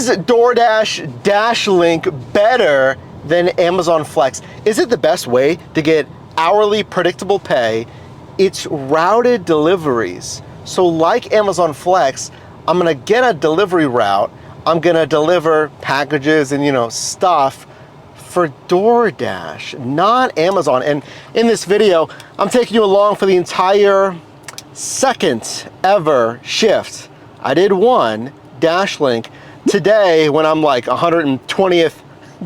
Is DoorDash DashLink better than Amazon Flex? Is it the best way to get hourly predictable pay? It's routed deliveries. So like Amazon Flex, I'm gonna get a delivery route, I'm gonna deliver packages and stuff for DoorDash, not Amazon. And in this video, I'm taking you along for the entire second ever shift. I did one DashLink. Today, when I'm like 120th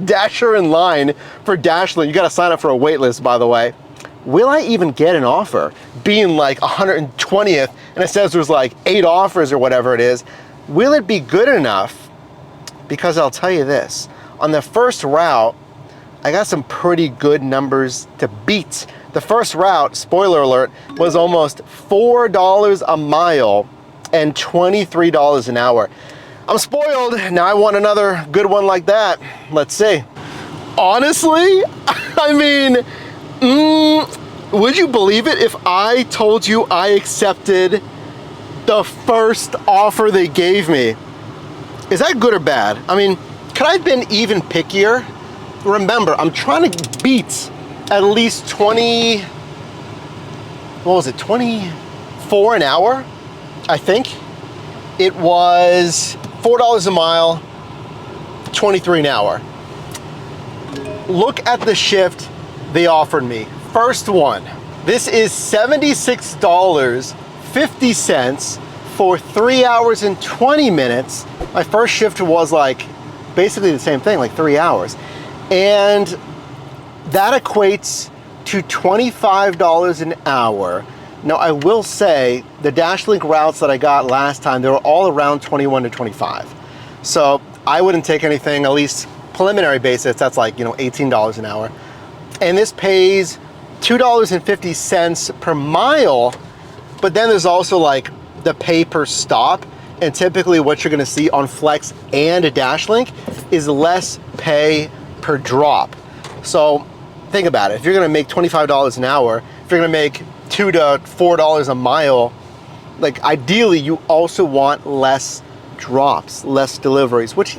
Dasher in line for DashLink, you gotta sign up for a waitlist, by the way. Will I even get an offer? Being like 120th, and it says there's like 8 offers or whatever it is, will it be good enough? Because I'll tell you this, on the first route, I got some pretty good numbers to beat. The first route, spoiler alert, was almost $4 a mile and $23 an hour. I'm spoiled, now I want another good one like that. Let's see. Honestly, I mean, would you believe it if I told you I accepted the first offer they gave me? Is that good or bad? I mean, could I have been even pickier? Remember, I'm trying to beat at least 24 an hour, I think. It was $4 a mile, 23 an hour. Look at the shift they offered me. First one, this is $76.50 for 3 hours and 20 minutes. My first shift was like basically the same thing, like 3 hours. And that equates to $25 an hour. Now I will say the DashLink routes that I got last time, they were all around 21 to 25. So I wouldn't take anything, at least preliminary basis, that's like, $18 an hour. And this pays $2.50 per mile, but then there's also like the pay per stop. And typically what you're gonna see on Flex and a DashLink is less pay per drop. So think about it. If you're gonna make $25 an hour, if you're gonna make $2 to $4 a mile, like ideally you also want less drops, less deliveries, which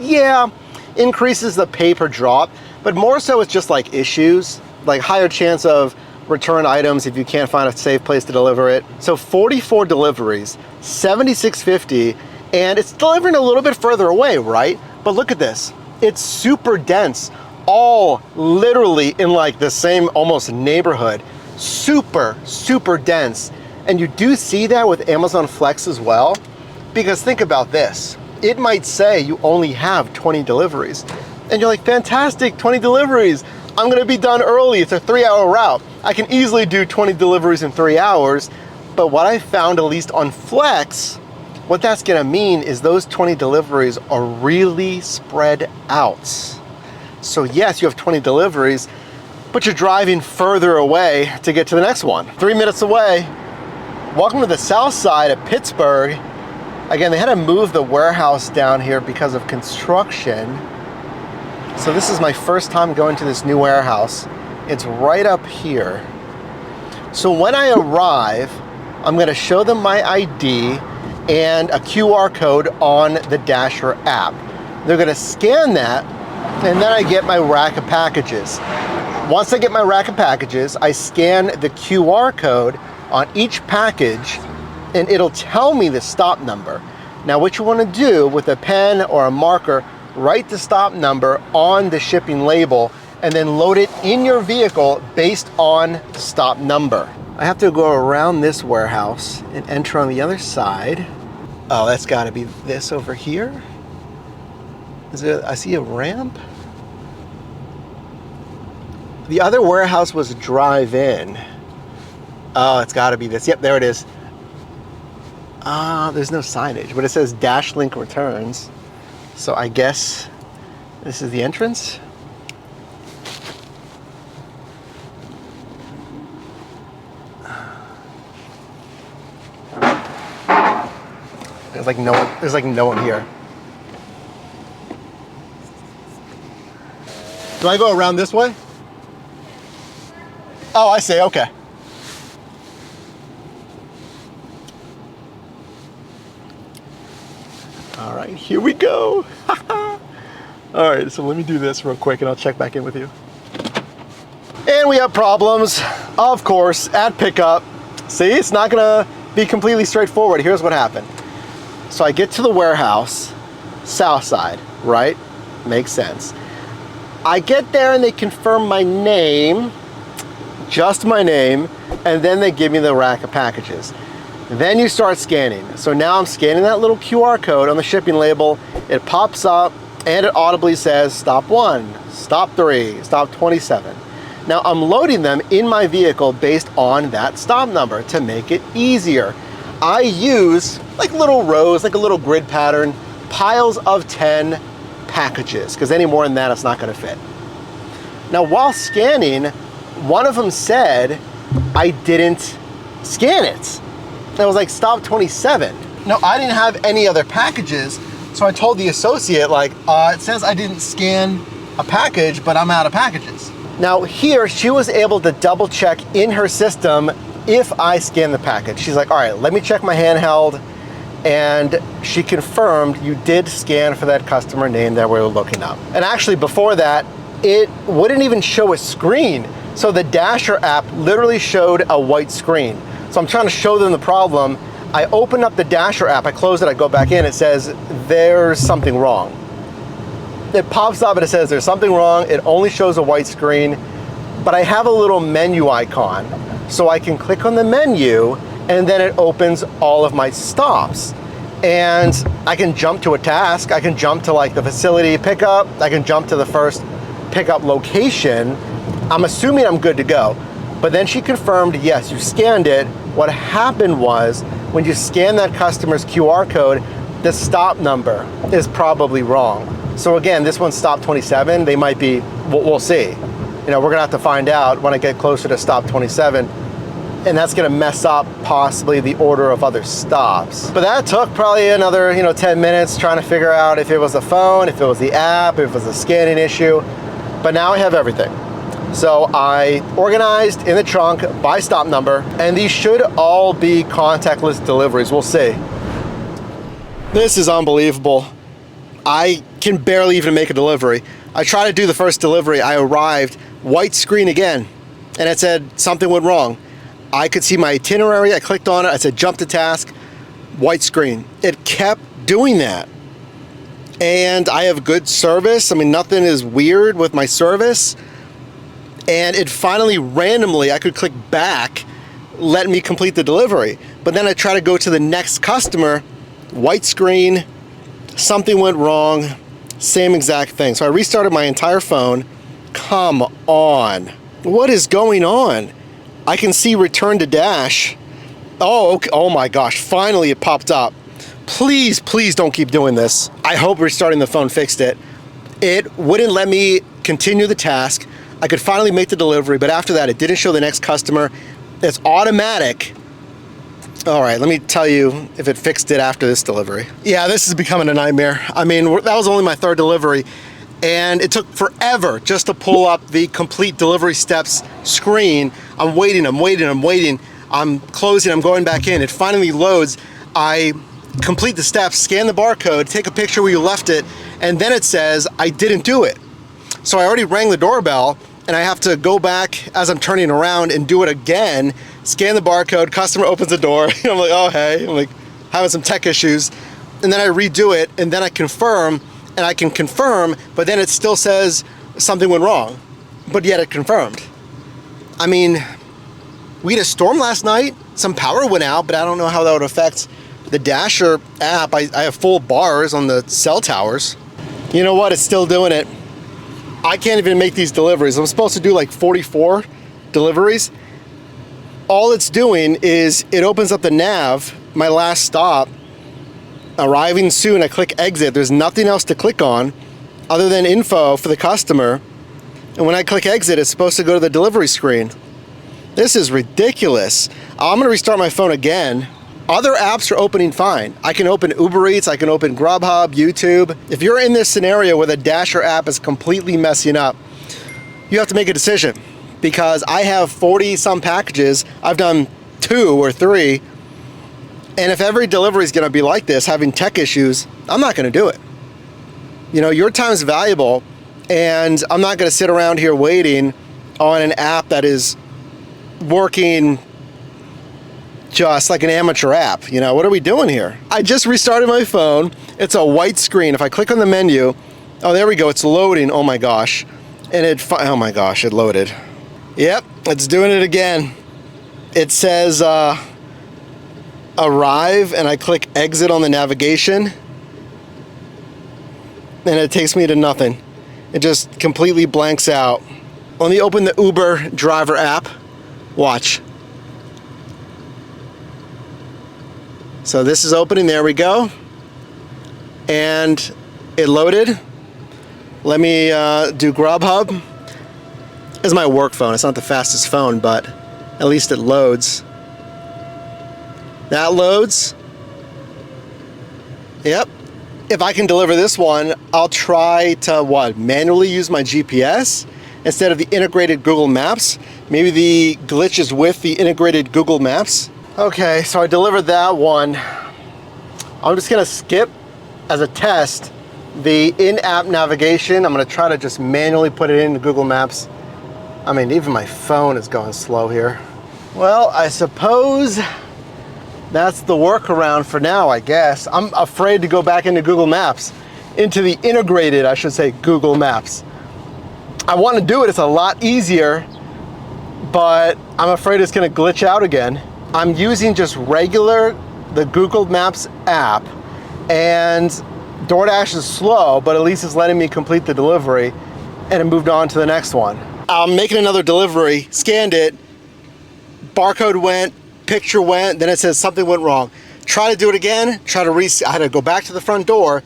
increases the pay per drop, but more so it's just like issues, like higher chance of return items if you can't find a safe place to deliver it. So 44 deliveries, $76.50, and it's delivering a little bit further away, right? But look at this, it's super dense, all literally in like the same almost neighborhood. Super, super dense. And you do see that with Amazon Flex as well, because think about this. It might say you only have 20 deliveries. And you're like, fantastic, 20 deliveries. I'm gonna be done early, it's a 3-hour route. I can easily do 20 deliveries in 3 hours. But what I found, at least on Flex, what that's gonna mean is those 20 deliveries are really spread out. So yes, you have 20 deliveries, but you're driving further away to get to the next one. 3 minutes away. Welcome to the south side of Pittsburgh. Again, they had to move the warehouse down here because of construction. So this is my first time going to this new warehouse. It's right up here. So when I arrive, I'm gonna show them my ID and a QR code on the Dasher app. They're gonna scan that, and then I get my rack of packages. Once I get my rack of packages, I scan the QR code on each package and it'll tell me the stop number. Now what you want to do with a pen or a marker, write the stop number on the shipping label and then load it in your vehicle based on the stop number. I have to go around this warehouse and enter on the other side. Oh, that's got to be this over here. I see a ramp. The other warehouse was drive-in. Oh, it's gotta be this. Yep, there it is. There's no signage, but it says DashLink returns. So I guess this is the entrance. There's like no one here. Do I go around this way? Oh, I see, okay. All right, here we go. All right, so let me do this real quick and I'll check back in with you. And we have problems, of course, at pickup. See, it's not gonna be completely straightforward. Here's what happened. So I get to the warehouse, south side, right? Makes sense. I get there and they confirm my name, just my name, and then they give me the rack of packages. Then you start scanning. So now I'm scanning that little QR code on the shipping label. It pops up and it audibly says stop 1, stop 3, stop 27. Now I'm loading them in my vehicle based on that stop number to make it easier. I use like little rows, like a little grid pattern, piles of 10 packages, because any more than that, it's not gonna fit. Now while scanning, one of them said I didn't scan it. It was like stop 27. Now I didn't have any other packages, so I told the associate like, it says I didn't scan a package, but I'm out of packages. Now here, she was able to double check in her system if I scan the package. She's like, all right, let me check my handheld. And she confirmed you did scan for that customer name that we were looking up. And actually before that, it wouldn't even show a screen. So the Dasher app literally showed a white screen. So I'm trying to show them the problem. I open up the Dasher app, I close it, I go back in, it says, there's something wrong. It pops up and it says there's something wrong. It only shows a white screen, but I have a little menu icon. So I can click on the menu and then it opens all of my stops. And I can jump to a task. I can jump to like the facility pickup. I can jump to the first pickup location. I'm assuming I'm good to go. But then she confirmed, yes, you scanned it. What happened was when you scan that customer's QR code, the stop number is probably wrong. So again, this one's stop 27. They might be, we'll see. You know, we're gonna have to find out when I get closer to stop 27. And that's gonna mess up possibly the order of other stops. But that took probably another 10 minutes trying to figure out if it was the phone, if it was the app, if it was a scanning issue. But now I have everything. So I organized in the trunk by stop number, and these should all be contactless deliveries. We'll see. This is unbelievable. I can barely even make a delivery. I tried to do the first delivery, I arrived, white screen again, and it said something went wrong. I could see my itinerary, I clicked on it, I said jump to task, white screen. It kept doing that. And I have good service, I mean nothing is weird with my service. And it finally randomly, I could click back, let me complete the delivery. But then I try to go to the next customer, white screen, something went wrong, same exact thing. So I restarted my entire phone. Come on, what is going on? I can see return to Dash. Oh, okay. Oh my gosh, finally it popped up. Please, please don't keep doing this. I hope restarting the phone fixed it. It wouldn't let me continue the task. I could finally make the delivery, but after that, it didn't show the next customer. It's automatic. All right, let me tell you if it fixed it after this delivery. Yeah, this is becoming a nightmare. I mean, that was only my third delivery, and it took forever just to pull up the complete delivery steps screen. I'm waiting, I'm closing, I'm going back in. It finally loads. I complete the steps, scan the barcode, take a picture where you left it, and then it says, I didn't do it. So I already rang the doorbell, and I have to go back as I'm turning around and do it again, scan the barcode, customer opens the door, I'm like, oh hey, I'm like having some tech issues, and then I redo it, and then I confirm, and I can confirm, but then it still says something went wrong, but yet it confirmed. I mean, we had a storm last night, some power went out, but I don't know how that would affect the Dasher app. I have full bars on the cell towers. You know what, it's still doing it. I can't even make these deliveries. I'm supposed to do like 44 deliveries. All it's doing is it opens up the nav, my last stop, arriving soon, I click exit. There's nothing else to click on other than info for the customer. And when I click exit, it's supposed to go to the delivery screen. This is ridiculous. I'm gonna restart my phone again. Other apps are opening fine. I can open Uber Eats, I can open Grubhub, YouTube. If you're in this scenario where the Dasher app is completely messing up, you have to make a decision, because I have 40 some packages. I've done 2 or 3. And if every delivery is gonna be like this, having tech issues, I'm not gonna do it. You know, your time is valuable, and I'm not going to sit around here waiting on an app that is working just like an amateur app. You know, what are we doing here? I just restarted my phone. It's a white screen. If I click on the menu, oh, there we go. It's loading. Oh my gosh. And oh my gosh, it loaded. Yep, it's doing it again. It says arrive, and I click exit on the navigation, and it takes me to nothing. It just completely blanks out. Let me open the Uber driver app. Watch. So this is opening, there we go. And it loaded. Let me do Grubhub. This is my work phone. It's not the fastest phone, but at least it loads. That loads. Yep. If I can deliver this one, I'll try to manually use my GPS instead of the integrated Google Maps. Maybe the glitch is with the integrated Google Maps. Okay, so I delivered that one. I'm just gonna skip as a test the in-app navigation. I'm gonna try to just manually put it into Google Maps. I mean, even my phone is going slow here. Well, I suppose that's the workaround for now, I guess. I'm afraid to go back into Google Maps, into the integrated, I should say, Google Maps. I want to do it, it's a lot easier, but I'm afraid it's gonna glitch out again. I'm using just the Google Maps app, and DoorDash is slow, but at least it's letting me complete the delivery, and it moved on to the next one. I'm making another delivery, scanned it, barcode went, picture went, then it says something went wrong. Try to do it again, I had to go back to the front door,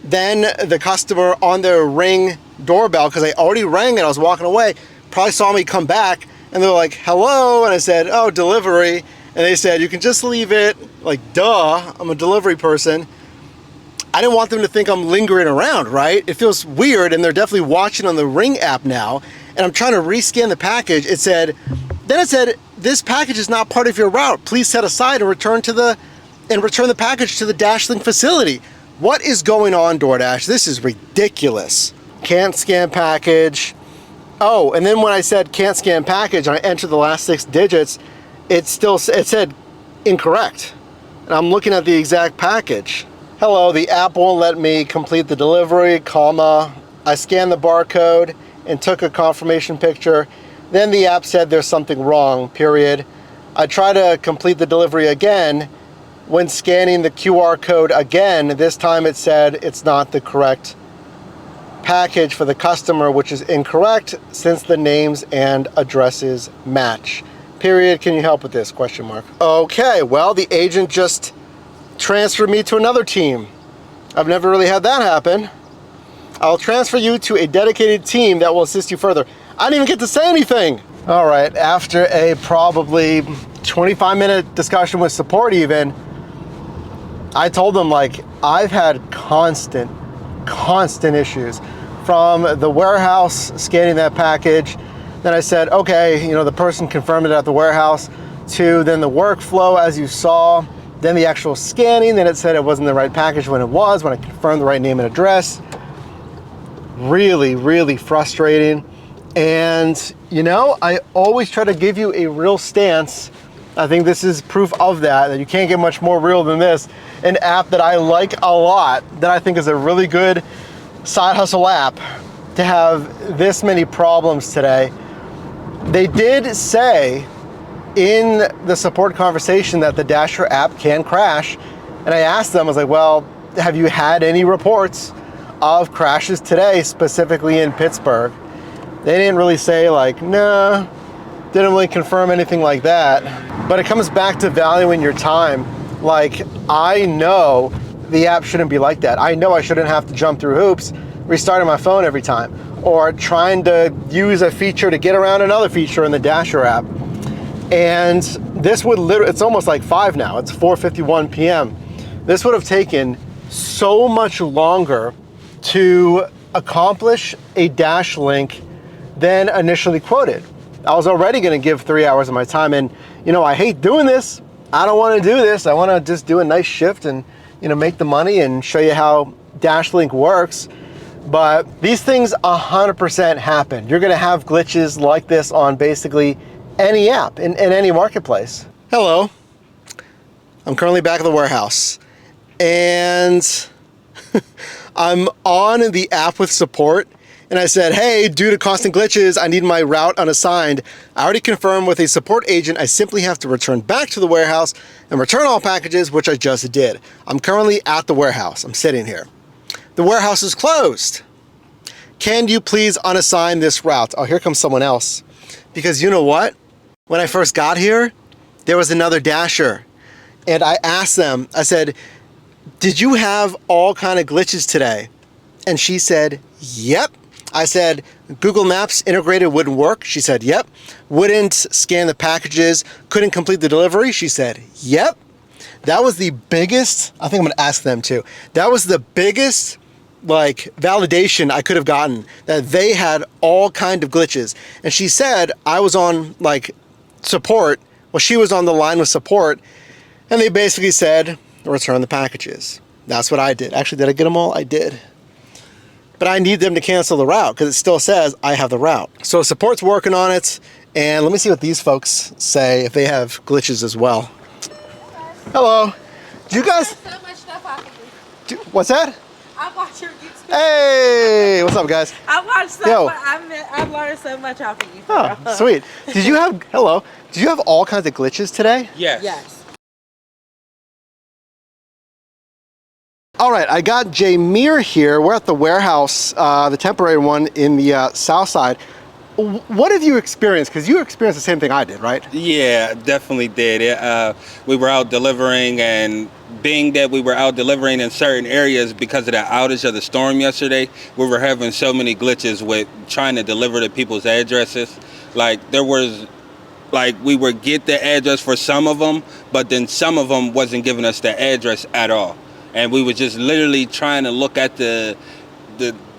then the customer on their Ring doorbell, because I already rang it, I was walking away, probably saw me come back, and they're like, hello, and I said, oh, delivery, and they said, you can just leave it, like, duh, I'm a delivery person. I didn't want them to think I'm lingering around, right? It feels weird, and they're definitely watching on the Ring app now, and I'm trying to rescan the package. It said, this package is not part of your route. Please set aside and return the package to the DashLink facility. What is going on, DoorDash? This is ridiculous. Can't scan package. Oh, and then when I said can't scan package and I entered the last 6 digits, it said incorrect. And I'm looking at the exact package. Hello, the app won't let me complete the delivery, comma. I scanned the barcode and took a confirmation picture. Then the app said there's something wrong, period. I tried to complete the delivery again. When scanning the QR code again, this time it said it's not the correct package for the customer, which is incorrect since the names and addresses match. Period. Can you help with this? Question mark. Okay, well, the agent just transferred me to another team. I've never really had that happen. I'll transfer you to a dedicated team that will assist you further. I didn't even get to say anything. All right, after a probably 25-minute discussion with support even, I told them, like, I've had constant issues from the warehouse scanning that package. Then I said, okay, you know, the person confirmed it at the warehouse, to then the workflow as you saw, then the actual scanning, then it said it wasn't the right package when I confirmed the right name and address. Really, really frustrating. And, you know, I always try to give you a real stance. I think this is proof of that you can't get much more real than this. An app that I like a lot, that I think is a really good side hustle app, to have this many problems today. They did say in the support conversation that the Dasher app can crash. And I asked them, I was like, well, have you had any reports of crashes today, specifically in Pittsburgh? They didn't really say, like, nah, didn't really confirm anything like that. But it comes back to valuing your time. Like, I know the app shouldn't be like that. I know I shouldn't have to jump through hoops, restarting my phone every time, or trying to use a feature to get around another feature in the Dasher app. And this would literally, it's almost like 5 now, it's 4:51 p.m. This would have taken so much longer to accomplish a DashLink than initially quoted. I was already gonna give 3 hours of my time, and you know, I hate doing this. I don't wanna do this. I wanna just do a nice shift and, you know, make the money and show you how DashLink works. but these things 100% happen. You're gonna have glitches like this on basically any app in any marketplace. Hello, I'm currently back at the warehouse and I'm on the app with support and I said, hey, due to constant glitches, I need my route unassigned. I already confirmed with a support agent, I simply have to return back to the warehouse and return all packages, which I just did. I'm currently at the warehouse. I'm sitting here. The warehouse is closed. Can you please unassign this route? Oh, here comes someone else. Because you know what? When I first got here, there was another Dasher. And I asked them, I said, did you have all kind of glitches today? And she said, yep. I said, Google Maps integrated wouldn't work. She said, yep. Wouldn't scan the packages, couldn't complete the delivery. She said, yep. That was the biggest, I think I'm gonna ask them too. That was the biggest like validation I could have gotten that they had all kind of glitches. And she said, I was on like support. Well, she was on the line with support and they basically said, return the packages. That's what I did. Actually, did I get them all? I did. But I need them to cancel the route because it still says I have the route. So support's working on it. And let me see what these folks say if they have glitches as well. Hello. Do you guys? So much stuff off of you. What's that? I watch your YouTube. Hey, what's up, guys? I watched so much. I've learned so much off of you. Oh, sweet. Did you have, hello, did you have all kinds of glitches today? Yes. Yes. All right, I got Jameer here. We're at the warehouse, the temporary one in the south side. What have you experienced? Because you experienced the same thing I did, right? Yeah, definitely did. We were out delivering, and being that we were out delivering in certain areas because of the outage of the storm yesterday, we were having so many glitches with trying to deliver to people's addresses. Like there was, like we would get the address for some of them, but then some of them wasn't giving us the address at all. And we were just literally trying to look at the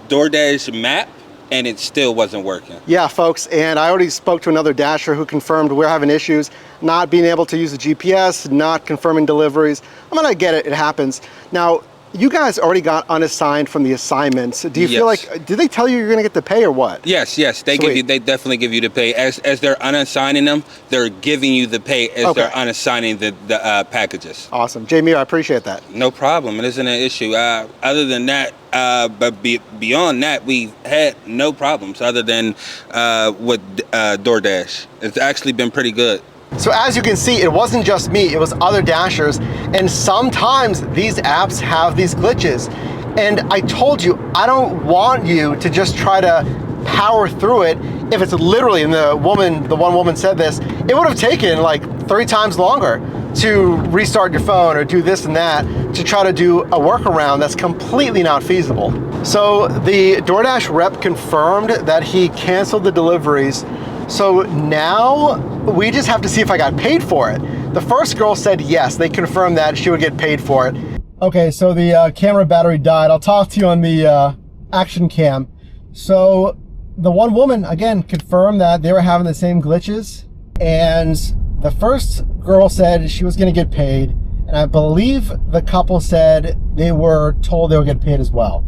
DoorDash map, and it still wasn't working. Yeah, folks, and I already spoke to another Dasher who confirmed we're having issues not being able to use the GPS, not confirming deliveries. I'm gonna get it, it happens. Now, you guys already got unassigned from the assignments. Do you feel like, did they tell you you're gonna get the pay or what? Yes, they give you, they definitely give you the pay. As they're unassigning them, they're giving you the pay as they're unassigning the packages. Awesome, Jamie, I appreciate that. No problem, it isn't an issue. Other than that, but beyond that, we had no problems other than with DoorDash. It's actually been pretty good. So as you can see, it wasn't just me, it was other Dashers, and sometimes these apps have these glitches. And I told you, I don't want you to just try to power through it. If it's literally, and the one woman said this, it would have taken like 3 times longer to restart your phone or do this and that to try to do a workaround that's completely not feasible. So the DoorDash rep confirmed that he canceled the deliveries. So now we just have to see if I got paid for it. The first girl said yes, they confirmed that she would get paid for it. Okay, so the camera battery died. I'll talk to you on the action cam. So the one woman, again, confirmed that they were having the same glitches. And the first girl said she was gonna get paid. And I believe the couple said they were told they would get paid as well.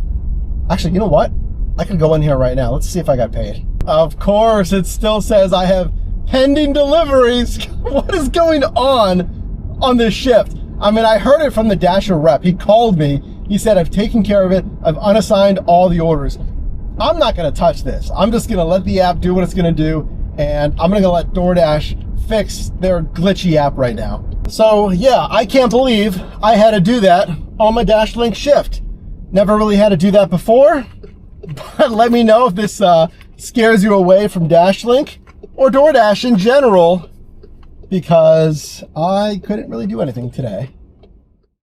Actually, you know what? I could go in here right now. Let's see if I got paid. Of course, it still says I have pending deliveries. What is going on this shift? I mean, I heard it from the Dasher rep. He called me. He said, I've taken care of it. I've unassigned all the orders. I'm not gonna touch this. I'm just gonna let the app do what it's gonna do. And I'm gonna let DoorDash fix their glitchy app right now. So yeah, I can't believe I had to do that on my DashLink shift. Never really had to do that before. But let me know if this scares you away from DashLink or DoorDash in general, because I couldn't really do anything today.